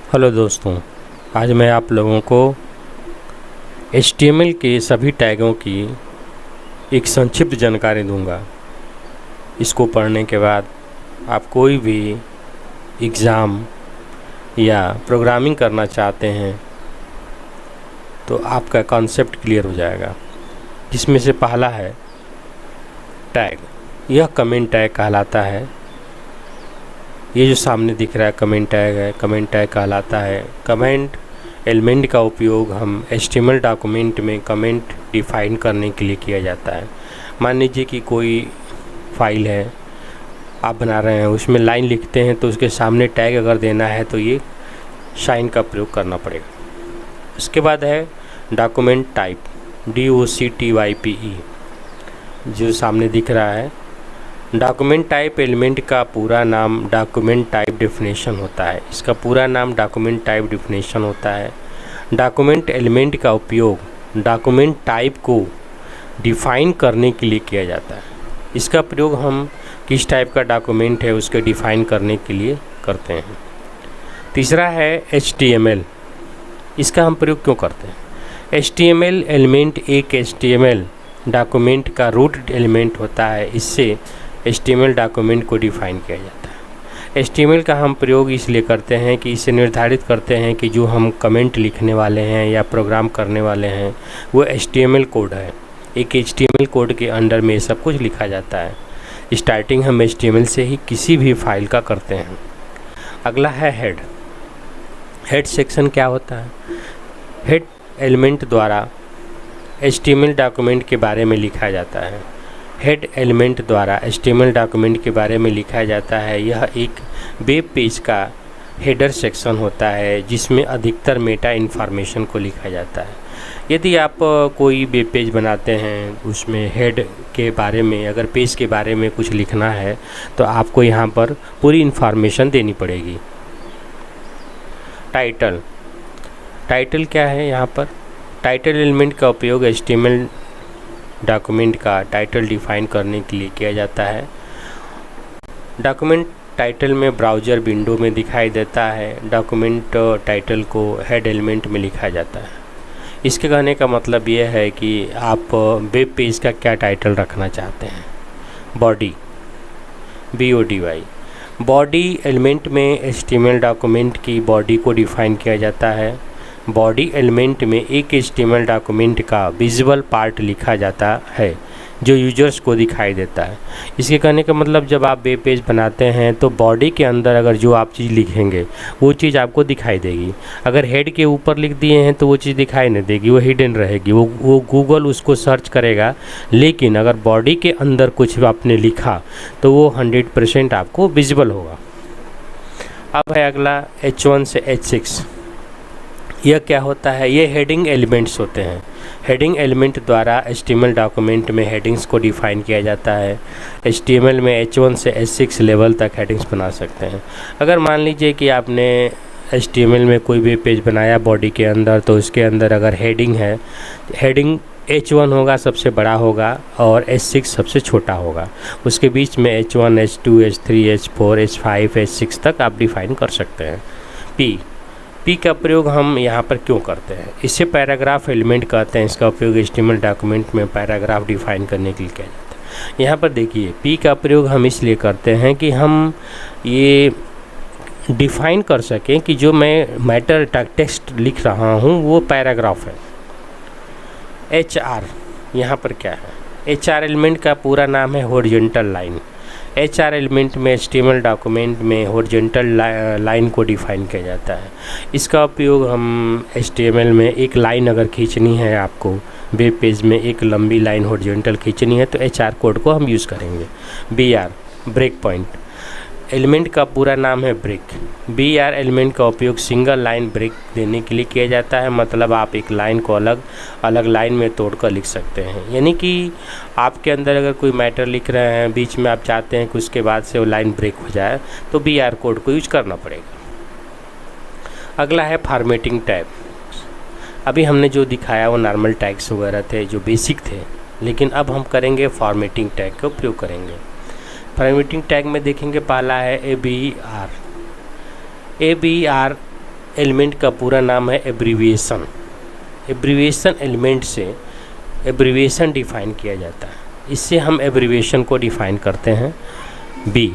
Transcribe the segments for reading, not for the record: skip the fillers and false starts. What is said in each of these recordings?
Hello दोस्तों, आज मैं आप लोगों को HTML के सभी टैगों की एक संक्षिप्त जानकारी दूंगा। इसको पढ़ने के बाद आप कोई भी एग्ज़ाम या प्रोग्रामिंग करना चाहते हैं तो आपका कॉन्सेप्ट क्लियर हो जाएगा। जिसमें से पहला है टैग। यह कमेंट टैग कहलाता है। ये जो सामने दिख रहा है कमेंट टैग है, कमेंट टैग कहलाता है। कमेंट एलिमेंट का उपयोग हम HTML डॉक्यूमेंट में कमेंट डिफाइन करने के लिए किया जाता है। मान लीजिए कि कोई फाइल है आप बना रहे हैं, उसमें लाइन लिखते हैं तो उसके सामने टैग अगर देना है तो ये साइन का प्रयोग करना पड़ेगा। उसके बाद है डॉक्यूमेंट टाइप, DOCTYPE, जो सामने दिख रहा है। डॉक्यूमेंट टाइप एलिमेंट का पूरा नाम डॉक्यूमेंट टाइप डेफिनेशन होता है। इसका पूरा नाम डॉक्यूमेंट टाइप डेफिनेशन होता है। डॉक्यूमेंट एलिमेंट का उपयोग डॉक्यूमेंट टाइप को डिफ़ाइन करने के लिए किया जाता है। इसका प्रयोग हम किस टाइप का डॉक्यूमेंट है उसके डिफ़ाइन करने के लिए करते हैं। तीसरा है HTML। इसका हम प्रयोग क्यों करते हैं? HTML एलिमेंट एक HTML डॉक्यूमेंट का रूट एलिमेंट होता है। इससे HTML डॉक्यूमेंट को डिफ़ाइन किया जाता है। HTML का हम प्रयोग इसलिए करते हैं कि इसे निर्धारित करते हैं कि जो हम कमेंट लिखने वाले हैं या प्रोग्राम करने वाले हैं वो HTML कोड है। एक HTML कोड के अंडर में सब कुछ लिखा जाता है। स्टार्टिंग हम HTML से ही किसी भी फाइल का करते हैं। अगला है हेड। हेड सेक्शन क्या होता है? हेड एलिमेंट द्वारा HTML डॉक्यूमेंट के बारे में लिखा जाता है। हेड एलिमेंट द्वारा HTML डॉक्यूमेंट के बारे में लिखा जाता है। यह एक वेब पेज का हेडर सेक्शन होता है जिसमें अधिकतर मेटा इन्फॉर्मेशन को लिखा जाता है। यदि आप कोई वेब पेज बनाते हैं उसमें हेड के बारे में, अगर पेज के बारे में कुछ लिखना है तो आपको यहाँ पर पूरी इन्फॉर्मेशन देनी पड़ेगी। टाइटल। टाइटल क्या है यहाँ पर? टाइटल एलिमेंट का उपयोग HTML डॉक्यूमेंट का टाइटल डिफ़ाइन करने के लिए किया जाता है। डॉक्यूमेंट टाइटल में ब्राउज़र विंडो में दिखाई देता है। डॉक्यूमेंट टाइटल को हेड एलिमेंट में लिखा जाता है। इसके कहने का मतलब ये है कि आप वेब पेज का क्या टाइटल रखना चाहते हैं। Body, BODY। बॉडी एलिमेंट में HTML डॉक्यूमेंट की बॉडी को डिफ़ाइन किया जाता है। बॉडी एलिमेंट में एक HTML डॉक्यूमेंट का विजुअल पार्ट लिखा जाता है जो यूजर्स को दिखाई देता है। इसके कहने का मतलब जब आप वेब पेज बनाते हैं तो बॉडी के अंदर अगर जो आप चीज़ लिखेंगे वो चीज़ आपको दिखाई देगी। अगर हेड के ऊपर लिख दिए हैं तो वो चीज़ दिखाई नहीं देगी, वो हिडन रहेगी, वो गूगल उसको सर्च करेगा। लेकिन अगर बॉडी के अंदर कुछ आपने लिखा तो वो 100% आपको विजिबल होगा। अब है अगला H1 से H6। यह क्या होता है? ये हेडिंग एलिमेंट्स होते हैं। हेडिंग एलिमेंट द्वारा HTML डॉक्यूमेंट में हेडिंग्स को डिफ़ाइन किया जाता है। HTML में H1 से H6 लेवल तक हेडिंग्स बना सकते हैं। अगर मान लीजिए कि आपने HTML में कोई भी पेज बनाया बॉडी के अंदर, तो उसके अंदर अगर हेडिंग है, हेडिंग H1 होगा सबसे बड़ा होगा और H6 सबसे छोटा होगा। उसके बीच में H1, H2, H3, H4, H5, H6 तक आप डिफ़ाइन कर सकते हैं। P का प्रयोग हम यहाँ पर क्यों करते हैं? इसे पैराग्राफ एलिमेंट कहते हैं। इसका उपयोग HTML डॉक्यूमेंट में पैराग्राफ डिफ़ाइन करने के लिए किया जाता है। यहाँ पर देखिए P का प्रयोग हम इसलिए करते हैं कि हम ये डिफ़ाइन कर सकें कि जो मैं मैटर टेक्स्ट लिख रहा हूँ वो पैराग्राफ है। HR यहाँ पर क्या है? HR एलिमेंट का पूरा नाम है हॉरिजॉन्टल लाइन। HR एलिमेंट में HTML डॉक्यूमेंट में हॉरिजॉन्टल लाइन को डिफ़ाइन किया जाता है। इसका उपयोग हम HTML में एक लाइन अगर खींचनी है, आपको वेब पेज में एक लंबी लाइन हॉरिजॉन्टल खींचनी है तो HR कोड को हम यूज़ करेंगे। BR ब्रेक पॉइंट एलिमेंट का पूरा नाम है ब्रेक। BR एलिमेंट का उपयोग सिंगल लाइन ब्रेक देने के लिए किया जाता है। मतलब आप एक लाइन को अलग अलग लाइन में तोड़कर लिख सकते हैं। यानी कि आपके अंदर अगर कोई मैटर लिख रहे हैं, बीच में आप चाहते हैं कि उसके बाद से वो लाइन ब्रेक हो जाए तो BR कोड को यूज करना पड़ेगा। अगला है फॉर्मेटिंग टैग। अभी हमने जो दिखाया वो नॉर्मल टैग्स वगैरह थे जो बेसिक थे, लेकिन अब हम करेंगे फॉर्मेटिंग टैग का उपयोग करेंगे। फॉर्मेटिंग टैग में देखेंगे पहला है ABR। ABR एलिमेंट का पूरा नाम है एब्रीविएशन। एब्रीविएशन एलिमेंट से एब्रीविएशन डिफाइन किया जाता है, इससे हम एब्रीविएशन को डिफाइन करते हैं। बी,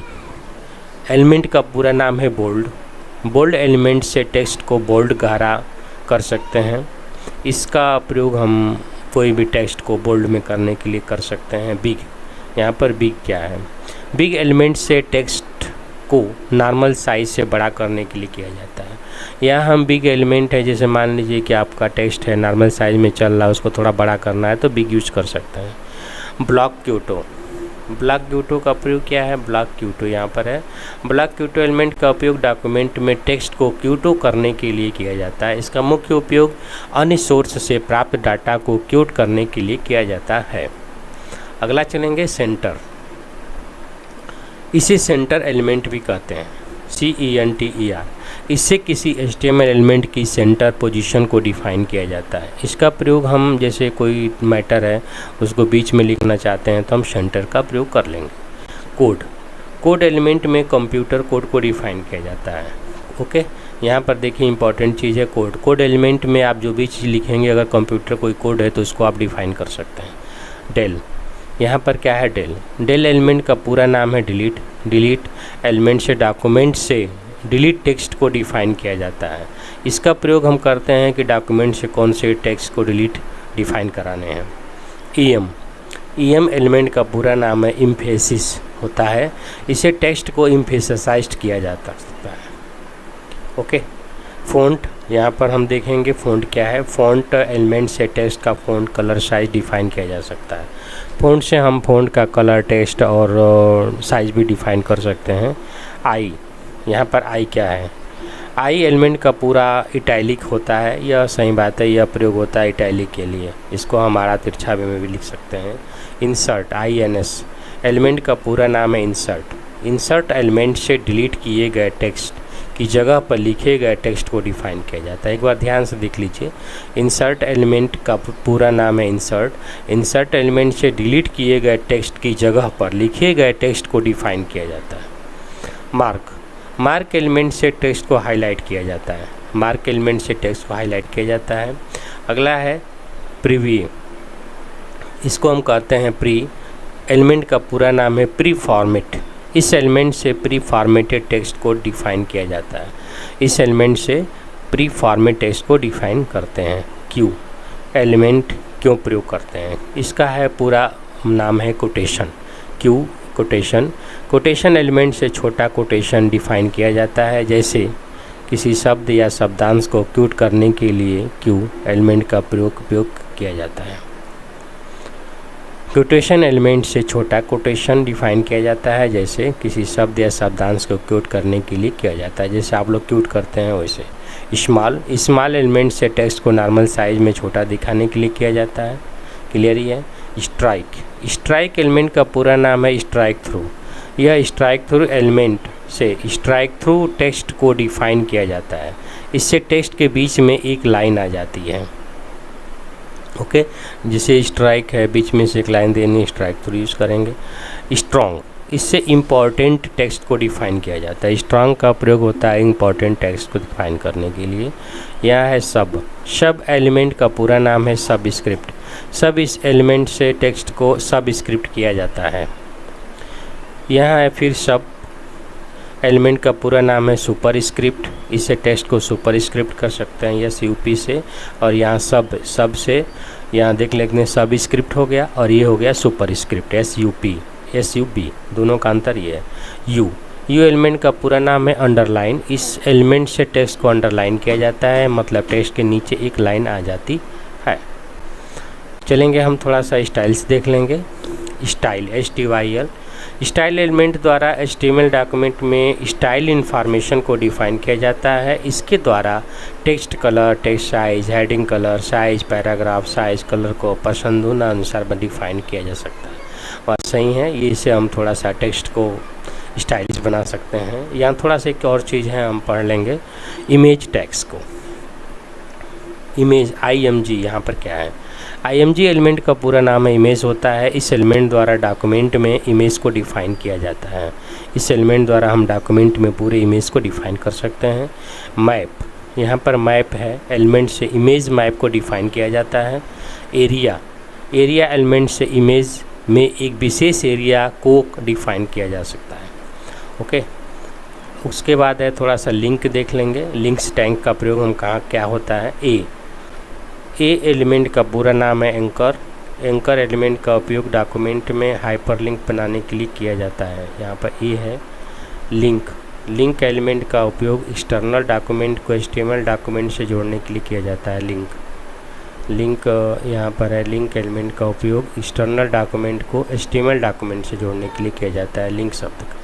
एलिमेंट का पूरा नाम है बोल्ड। बोल्ड एलिमेंट से टेक्स्ट को बोल्ड गहरा कर सकते हैं, इसका प्रयोग हम कोई भी टेक्स्ट को बोल्ड में करने के लिए कर सकते हैं। बिग, यहाँ पर बिग क्या है? बिग एलिमेंट से टेक्स्ट को नॉर्मल साइज से बड़ा करने के लिए किया जाता है। यहाँ हम बिग एलिमेंट है, जैसे मान लीजिए कि आपका टेक्स्ट है नॉर्मल साइज में चल रहा है, उसको थोड़ा बड़ा करना है तो बिग यूज कर सकते हैं। ब्लॉक क्यूटो, ब्लॉक क्यूटो का प्रयोग क्या है? ब्लॉक क्यूटो यहाँ पर है। ब्लॉक क्यूटो एलिमेंट का उपयोग डॉक्यूमेंट में टेक्स्ट को क्यूटो करने के लिए किया जाता है। इसका मुख्य उपयोग अन्य सोर्स से प्राप्त डाटा को क्यूट करने के लिए किया जाता है। अगला चलेंगे सेंटर। इसे सेंटर एलिमेंट भी कहते हैं, CENTER। इससे किसी HTML एलिमेंट की सेंटर पोजीशन को डिफाइन किया जाता है। इसका प्रयोग हम जैसे कोई मैटर है उसको बीच में लिखना चाहते हैं तो हम सेंटर का प्रयोग कर लेंगे। कोड, कोड एलिमेंट में कंप्यूटर कोड को डिफाइन किया जाता है। ओके, यहाँ पर देखिए इंपॉर्टेंट चीज़ है कोड। कोड एलिमेंट में आप जो भी चीज़ लिखेंगे, अगर कंप्यूटर कोई कोड है तो उसको आप डिफाइन कर सकते हैं। डेल, यहाँ पर क्या है? डेल, डेल एलिमेंट का पूरा नाम है डिलीट। डिलीट एलिमेंट से डॉक्यूमेंट से डिलीट टेक्स्ट को डिफाइन किया जाता है। इसका प्रयोग हम करते हैं कि डॉक्यूमेंट से कौन से टेक्स्ट को डिफाइन कराने हैं। EM, EM एलिमेंट का पूरा नाम है इम्फेसिस होता है। इसे टेक्स्ट को इम्फेसाइज्ड किया जाता है। ओके, फ़ॉन्ट, यहाँ पर हम देखेंगे फ़ॉन्ट क्या है। फ़ॉन्ट एलिमेंट से टेक्स्ट का फ़ॉन्ट कलर साइज डिफाइन किया जा सकता है। फ़ॉन्ट से हम फ़ॉन्ट का कलर, टेक्स्ट और साइज भी डिफाइन कर सकते हैं। आई, यहाँ पर आई क्या है? आई एलिमेंट का पूरा इटैलिक होता है। यह सही बात है, यह प्रयोग होता है इटैलिक के लिए। इसको हम आड़ा तिरछा में भी लिख सकते हैं। इंसर्ट, INS एलिमेंट का पूरा नाम है इंसर्ट। इंसर्ट एलिमेंट से डिलीट किए गए टेक्स्ट की जगह पर लिखे गए टेक्स्ट को डिफाइन किया जाता है। एक बार ध्यान से देख लीजिए, इंसर्ट एलिमेंट का पूरा नाम है इंसर्ट। इंसर्ट एलिमेंट से डिलीट किए गए टेक्स्ट की जगह पर लिखे गए टेक्स्ट को डिफाइन किया जाता है। मार्क, मार्क एलिमेंट से टेक्स्ट को हाईलाइट किया जाता है। मार्क एलिमेंट से टेक्स्ट को हाईलाइट किया जाता है। अगला है प्रीव्यू, इसको हम कहते हैं प्री। एलिमेंट का पूरा नाम है प्री फॉर्मेट। इस एलिमेंट से प्री फॉर्मेटेड टेक्स्ट को डिफाइन किया जाता है। इस एलिमेंट से प्री फॉर्मेट टेक्स्ट को डिफाइन करते हैं। क्यू एलिमेंट क्यों प्रयोग करते हैं? इसका है पूरा नाम है quotation. Q quotation, quotation element से छोटा कोटेशन डिफाइन किया जाता है। जैसे किसी शब्द या शब्दांश को क्यूट करने के लिए क्यू एलिमेंट का उपयोग किया जाता है। कोटेशन एलिमेंट से छोटा कोटेशन डिफाइन किया जाता है, जैसे किसी शब्द या शब्दांश को क्यूट करने के लिए किया जाता है, जैसे आप लोग क्यूट करते हैं वैसे। स्मॉल, स्मॉल एलिमेंट से टेक्स्ट को नॉर्मल साइज में छोटा दिखाने के लिए किया जाता है। क्लियर ही है। स्ट्राइक, स्ट्राइक एलिमेंट का पूरा नाम है स्ट्राइक थ्रू। यह स्ट्राइक थ्रू एलिमेंट से स्ट्राइक थ्रू टेक्स्ट को डिफाइन किया जाता है। इससे टेक्स्ट के बीच में एक लाइन आ जाती है। ओके, जिसे स्ट्राइक है, बीच में से एक लाइन देनी, स्ट्राइक थ्रू यूज़ करेंगे। स्ट्रॉन्ग, इससे इम्पॉर्टेंट टेक्स्ट को डिफाइन किया जाता है। स्ट्रॉन्ग का प्रयोग होता है इम्पॉर्टेंट टेक्स्ट को डिफाइन करने के लिए। यह है सब, सब एलिमेंट का पूरा नाम है सब स्क्रिप्ट। सब इस एलिमेंट से टेक्स्ट को सब स्क्रिप्ट किया जाता है। यहाँ है फिर सब एलिमेंट का पूरा नाम है सुपर स्क्रिप्ट। इसे टेक्स्ट को सुपर स्क्रिप्ट कर सकते हैं या CUP से। और यहाँ सब, सब से यहाँ देख लेते हैं सब स्क्रिप्ट हो गया और ये हो गया सुपर स्क्रिप्ट SUB, दोनों का अंतर ये है। यू एलिमेंट का पूरा नाम है अंडरलाइन। इस एलिमेंट से टेक्स्ट को अंडरलाइन किया जाता है, मतलब टेक्स्ट के नीचे एक लाइन आ जाती है। चलेंगे हम थोड़ा सा स्टाइल्स देख लेंगे। स्टाइल, STYL, स्टाइल एलिमेंट द्वारा HTML डॉक्यूमेंट में स्टाइल इन्फॉर्मेशन को डिफाइन किया जाता है। इसके द्वारा text colour, text size, heading colour, size, paragraph size, colour को पसंद अनुसार डिफाइन किया जा सकता है। और सही है, ये इसे हम थोड़ा सा टेक्स्ट को स्टाइलिश बना सकते हैं। यहाँ थोड़ा सा एक और चीज़ है, हम पढ़ लेंगे इमेज टैग्स को। इमेज IMG, यहाँ पर क्या है? IMG एलिमेंट का पूरा नाम है इमेज होता है। इस एलिमेंट द्वारा डॉक्यूमेंट में इमेज को डिफाइन किया जाता है। इस एलिमेंट द्वारा हम डॉक्यूमेंट में पूरे इमेज को डिफाइन कर सकते हैं। मैप, यहाँ पर मैप है, एलिमेंट से इमेज मैप को डिफ़ाइन किया जाता है। एरिया एलिमेंट से इमेज में एक विशेष एरिया को डिफ़ाइन किया जा सकता है। ओके, उसके बाद है थोड़ा सा लिंक देख लेंगे। लिंक्स टैग का प्रयोग हम कहाँ क्या होता है। ए एलिमेंट का पूरा नाम है एंकर एलिमेंट का उपयोग डॉक्यूमेंट में हाइपरलिंक बनाने के लिए किया जाता है। यहाँ पर ए है। लिंक एलिमेंट का उपयोग एक्सटर्नल डॉक्यूमेंट को HTML डॉक्यूमेंट से जोड़ने के लिए किया जाता है। लिंक यहाँ पर है। लिंक एलिमेंट का उपयोग एक्सटर्नल डॉक्यूमेंट को HTML डॉक्यूमेंट से जोड़ने के लिए किया जाता है लिंक शब्द का।